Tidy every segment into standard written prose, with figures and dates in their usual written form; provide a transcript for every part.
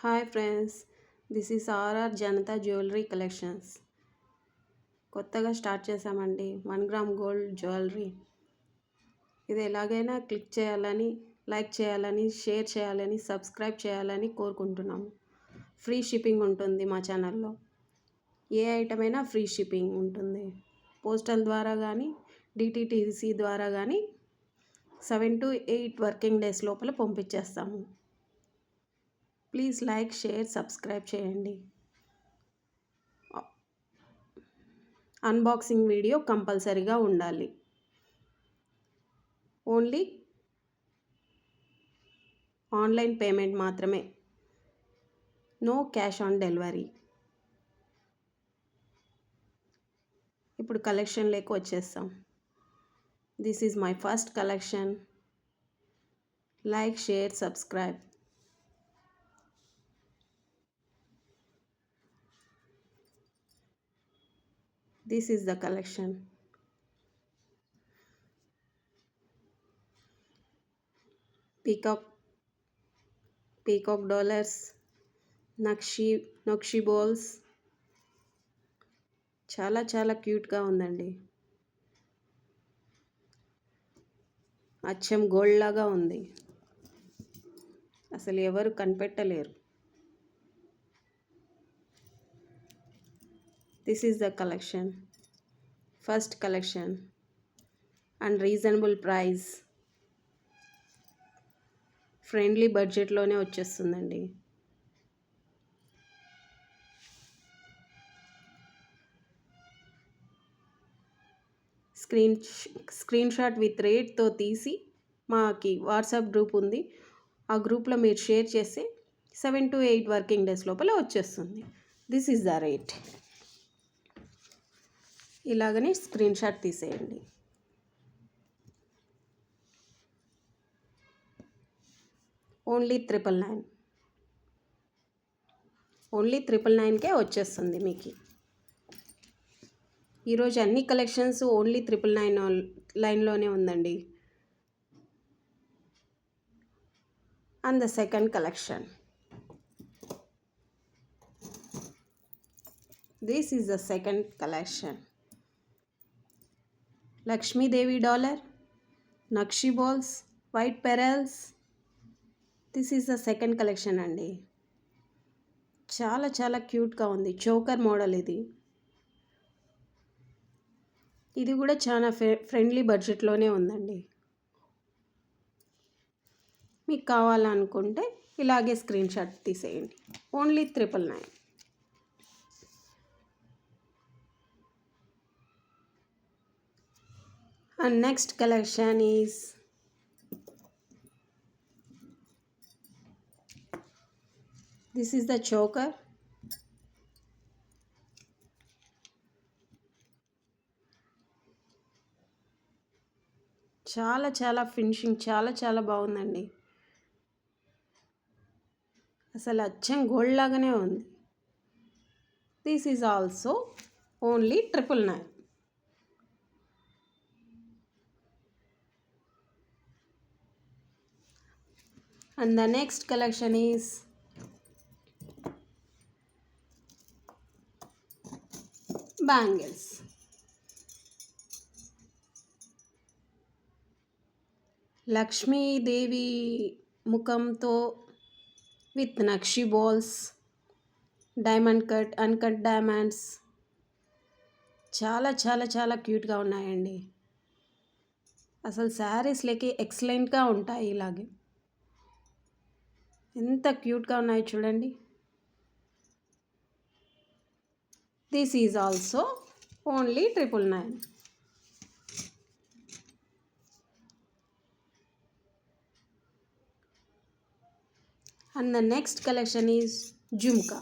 Hi friends, this is RR Janata jewellery collections. కొత్తగా start చేశామండి 1 gram gold jewellery. ఇది ఎలాగైనా క్లిక్ చేయాలని, లైక్ చేయాలని, షేర్ చేయాలని, సబ్స్క్రైబ్ చేయాలని కోరుకుంటున్నాము. ఫ్రీ షిప్పింగ్ ఉంటుంది మా ఛానల్లో. ఏ ఐటమ్ అయినా ఫ్రీ షిప్పింగ్ ఉంటుంది. పోస్టల్ ద్వారా కానీ, డిటిటీసీ ద్వారా కానీ 7 to 8 వర్కింగ్ డేస్ లోపల పంపించేస్తాము. ప్లీజ్ లైక్, షేర్, సబ్స్క్రైబ్ చేయండి. అన్బాక్సింగ్ వీడియో కంపల్సరీగా ఉండాలి. ఓన్లీ ఆన్లైన్ పేమెంట్ మాత్రమే, నో క్యాష్ ఆన్ డెలివరీ. ఇప్పుడు కలెక్షన్లోకి వచ్చేస్తాం. This is my first collection. Like, share, subscribe. This is the collection. Peacock dollars, nakshi balls. చాలా చాలా క్యూట్గా ఉందండి. అచ్చం గోల్డ్ లాగా ఉంది. అసలు ఎవరు కనిపెట్టలేరు. This is the collection. First collection and reasonable price. Friendly బడ్జెట్లోనే వచ్చేస్తుందండి. స్క్రీన్ షాట్ విత్ రేట్తో తీసి మాకి వాట్సాప్ గ్రూప్ ఉంది. ఆ గ్రూప్లో మీరు షేర్ చేస్తే 7 to 8 వర్కింగ్ డేస్ లోపల వచ్చేస్తుంది. This is the rate. ఇలాగనే స్క్రీన్ షాట్ తీసేయండి. ఓన్లీ 999. ఓన్లీ 999కే వచ్చేస్తుంది మీకు. ఈరోజు అన్ని కలెక్షన్స్ ఓన్లీ 999 లైన్లోనే ఉందండి. And the second collection. This is the second collection. Lakshmidevi dollar, nakshi balls, white pearls. This is the second collection అండి. చాలా చాలా క్యూట్గా ఉంది. చోకర్ మోడల్ ఇది. ఇది కూడా చాలా ఫ్రెండ్లీ బడ్జెట్లోనే ఉందండి. మీకు కావాలనుకుంటే ఇలాగే స్క్రీన్ షాట్ తీసేయండి. Only 999. And next collection is this is the choker. చాలా చాలా ఫినిషింగ్ చాలా చాలా బాగుందండి. అసలు అచ్చం గోల్డ్ లాగానే ఉంది. This is also only 999. And the next collection is bangles. Lakshmidevi ముఖంతో విత్ నక్షి balls, diamond cut, uncut diamonds. చాలా చాలా చాలా క్యూట్గా ఉన్నాయండి. అసలు శారీస్లోకి ఎక్సలెంట్గా ఉంటాయి. ఇలాగే ఎంత క్యూట్గా ఉన్నాయో చూడండి. This is also only 999. And the next collection is jhumka.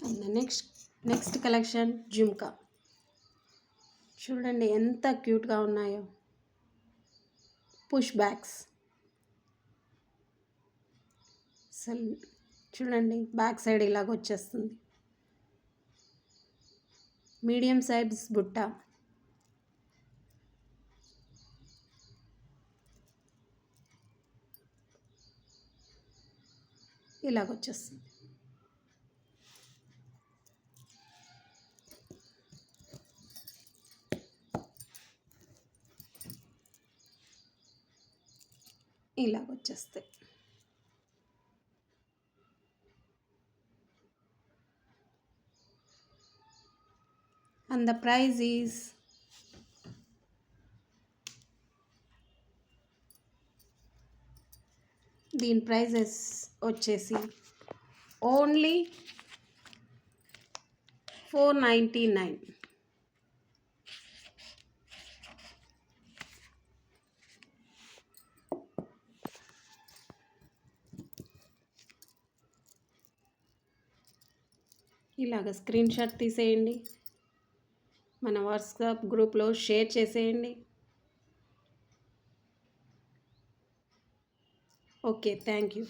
And the next collection jhumka. చూడండి ఎంత క్యూట్గా ఉన్నాయో. Push bags. అసలు చూడండి బ్యాక్ సైడ్ ఇలాగ వచ్చేస్తుంది. మీడియం సైజ్ బుట్ట. ఇలాగ వచ్చేస్తుంది. ఇలాగ వచ్చేస్తాయి. అండ్ ద ప్రైజ్ ఈజ్ దీని ప్రైజెస్ వచ్చేసి ఓన్లీ 499. ఇలాగ స్క్రీన్ షాట్ తీసేయండి, మన వాట్సాప్ గ్రూప్లో షేర్ చేసేయండి. Okay, thank you.